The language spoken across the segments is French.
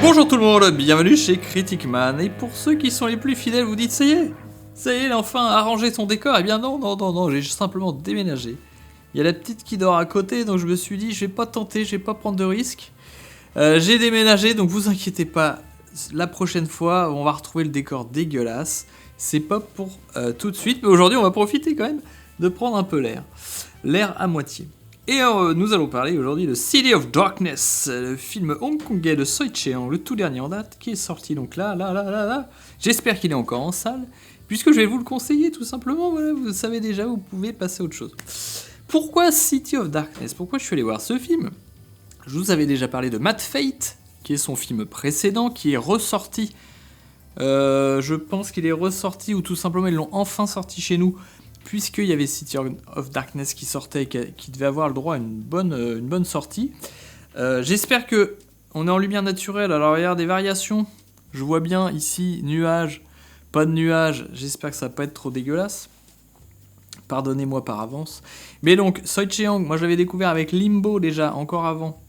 Bonjour tout le monde, bienvenue chez Critic Man. Et pour ceux qui sont les plus fidèles, vous dites ça y est, il a enfin arrangé son décor. Eh bien non, j'ai simplement déménagé. Il y a la petite qui dort à côté, donc je me suis dit, je vais pas tenter, je vais pas prendre de risques. J'ai déménagé, donc vous inquiétez pas, la prochaine fois, on va retrouver le décor dégueulasse. C'est pas pour tout de suite, mais aujourd'hui, on va profiter quand même de prendre un peu l'air à moitié. Et nous allons parler aujourd'hui de City of Darkness, le film hongkongais de Choi Che-hong, le tout dernier en date, qui est sorti donc là. J'espère qu'il est encore en salle, puisque je vais vous le conseiller tout simplement, voilà, vous savez déjà, vous pouvez passer à autre chose. Pourquoi City of Darkness ? Pourquoi je suis allé voir ce film ? Je vous avais déjà parlé de Mad Fate, qui est son film précédent, qui est ressorti. Je pense qu'il est ressorti, ou tout simplement ils l'ont enfin sorti chez nous, puisqu'il y avait City of Darkness qui sortait, qui devait avoir le droit à une bonne sortie. J'espère que on est en lumière naturelle, alors il y a des variations. Je vois bien ici, nuages, pas de nuages, j'espère que ça va pas être trop dégueulasse. Pardonnez-moi par avance. Mais donc, Choi Che-hong, moi j'avais découvert avec Limbo déjà, encore avant.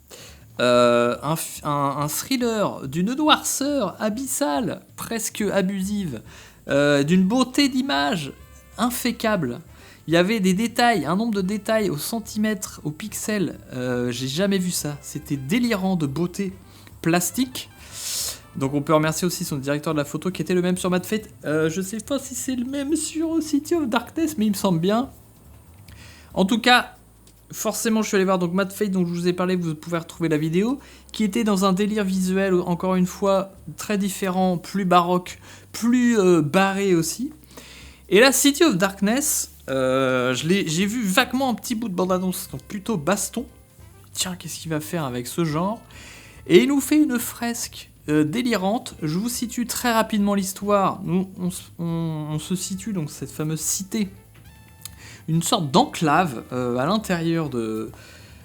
Un thriller d'une noirceur abyssale, presque abusive, d'une beauté d'image infécable. Il y avait des détails, un nombre de détails au centimètre, au pixel, j'ai jamais vu ça. C'était délirant de beauté plastique. Donc on peut remercier aussi son directeur de la photo qui était le même sur Mad Fate. Je sais pas si c'est le même sur City of Darkness, mais il me semble bien. En tout cas, forcément je suis allé voir donc Mad Fate dont je vous ai parlé, vous pouvez retrouver la vidéo, qui était dans un délire visuel, encore une fois, très différent, plus baroque, plus barré aussi. Et là, City of Darkness, j'ai vu vaguement un petit bout de bande-annonce, donc plutôt baston. Tiens, qu'est-ce qu'il va faire avec ce genre ? Et il nous fait une fresque délirante. Je vous situe très rapidement l'histoire. Nous, on se situe donc cette fameuse cité, une sorte d'enclave à l'intérieur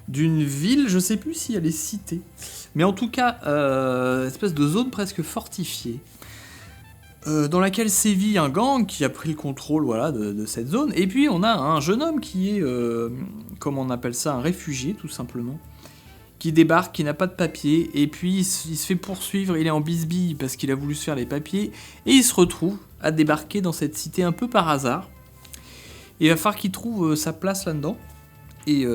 d'une ville. Je sais plus si elle est citée, mais en tout cas, espèce de zone presque fortifiée. Dans laquelle sévit un gang qui a pris le contrôle de cette zone. Et puis on a un jeune homme qui est, comment on appelle ça, un réfugié tout simplement, qui débarque, qui n'a pas de papier, et puis il se fait poursuivre, il est en bisbille parce qu'il a voulu se faire les papiers, et il se retrouve à débarquer dans cette cité un peu par hasard. Et il va falloir qu'il trouve sa place là-dedans, et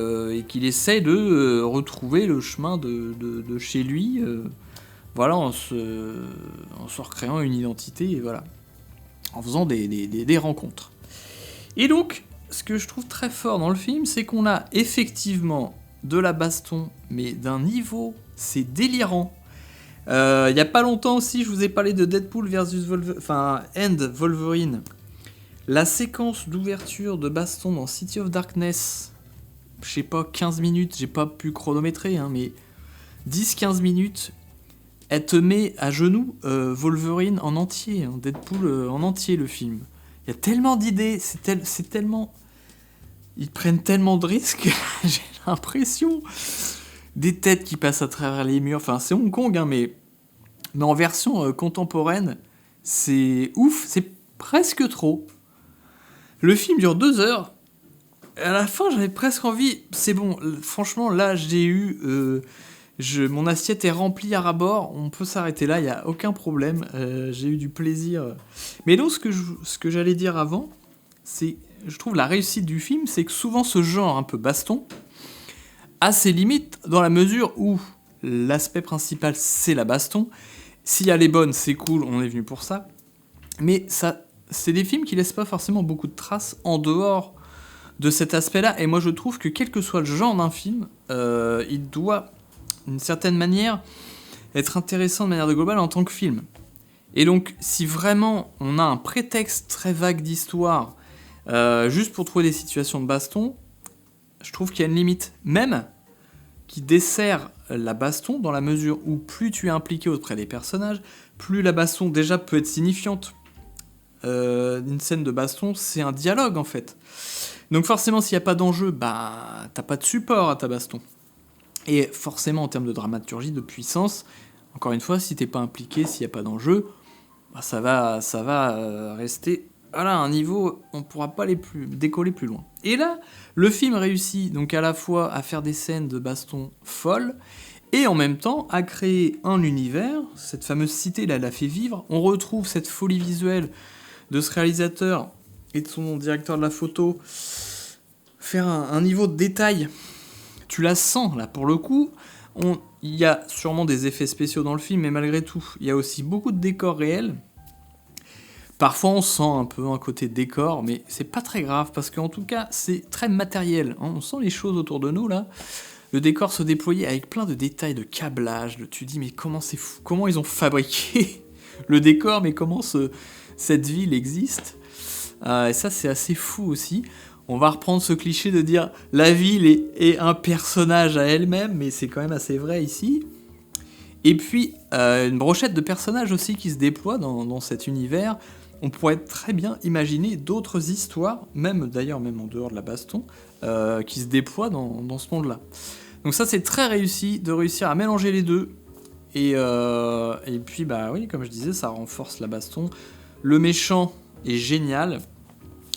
qu'il essaie de retrouver le chemin de chez lui, voilà, en se recréant une identité, et voilà, en faisant des rencontres. Et donc, ce que je trouve très fort dans le film, c'est qu'on a effectivement de la baston, mais d'un niveau, c'est délirant. Il y a pas longtemps aussi, je vous ai parlé de Deadpool versus End Wolverine. La séquence d'ouverture de baston dans City of Darkness, je sais pas, 15 minutes, j'ai pas pu chronométrer, mais 10-15 minutes, elle te met à genoux Wolverine en entier, Deadpool en entier, le film. Il y a tellement d'idées, c'est tellement... Ils prennent tellement de risques, j'ai l'impression. Des têtes qui passent à travers les murs, enfin c'est Hong Kong, mais en version contemporaine, c'est ouf, c'est presque trop. Le film dure 2 heures, à la fin j'avais presque envie, c'est bon, franchement là j'ai eu... mon assiette est remplie à ras-bord, on peut s'arrêter là, il n'y a aucun problème, j'ai eu du plaisir. Mais donc ce que j'allais dire avant, c'est, je trouve la réussite du film, c'est que souvent ce genre un peu baston a ses limites dans la mesure où l'aspect principal c'est la baston. Si elle est bonne, c'est cool, on est venu pour ça. Mais ça, c'est des films qui laissent pas forcément beaucoup de traces en dehors de cet aspect-là. Et moi je trouve que quel que soit le genre d'un film, il doit... d'une certaine manière, être intéressant de manière globale en tant que film. Et donc, si vraiment on a un prétexte très vague d'histoire, juste pour trouver des situations de baston, je trouve qu'il y a une limite, même qui dessert la baston, dans la mesure où plus tu es impliqué auprès des personnages, plus la baston déjà peut être signifiante. Une scène de baston, c'est un dialogue en fait. Donc forcément, s'il n'y a pas d'enjeu, t'as pas de support à ta baston. Et forcément, en termes de dramaturgie, de puissance, encore une fois, si t'es pas impliqué, s'il n'y a pas d'enjeu, ça va rester à un niveau, on pourra pas décoller plus loin. Et là, le film réussit donc à la fois à faire des scènes de baston folles, et en même temps a créé un univers, cette fameuse cité là, elle l'a fait vivre, on retrouve cette folie visuelle de ce réalisateur et de son directeur de la photo, faire un niveau de détail, tu la sens là pour le coup, il y a sûrement des effets spéciaux dans le film, mais malgré tout, il y a aussi beaucoup de décors réels. Parfois on sent un peu un côté décor, mais c'est pas très grave, parce qu'en tout cas c'est très matériel, hein. On sent les choses autour de nous là, le décor se déployait avec plein de détails de câblage, tu dis mais comment c'est fou, comment ils ont fabriqué le décor, mais comment cette ville existe, et ça c'est assez fou aussi. On va reprendre ce cliché de dire la ville est un personnage à elle-même, mais c'est quand même assez vrai ici. Et puis une brochette de personnages aussi qui se déploient dans cet univers. On pourrait très bien imaginer d'autres histoires, même d'ailleurs même en dehors de la baston, qui se déploient dans ce monde-là. Donc ça c'est très réussi de réussir à mélanger les deux. Et puis bah oui, comme je disais, ça renforce la baston. Le méchant est génial.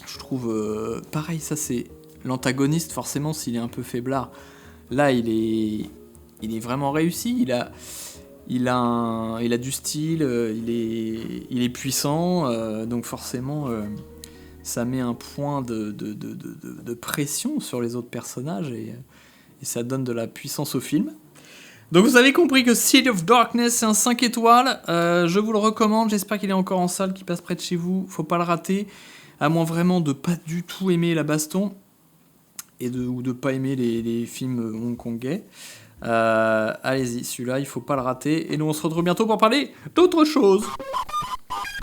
Je trouve pareil, ça c'est l'antagoniste forcément s'il est un peu faiblard. Là il est vraiment réussi. Il a du style, il est puissant, donc forcément ça met un point de pression sur les autres personnages et ça donne de la puissance au film. Donc vous avez compris que City of Darkness c'est un 5 étoiles, je vous le recommande, j'espère qu'il est encore en salle, qu'il passe près de chez vous, faut pas le rater, à moins vraiment de pas du tout aimer la baston ou de pas aimer les films hongkongais. Allez-y, celui-là, il faut pas le rater. Et nous, on se retrouve bientôt pour parler d'autre chose.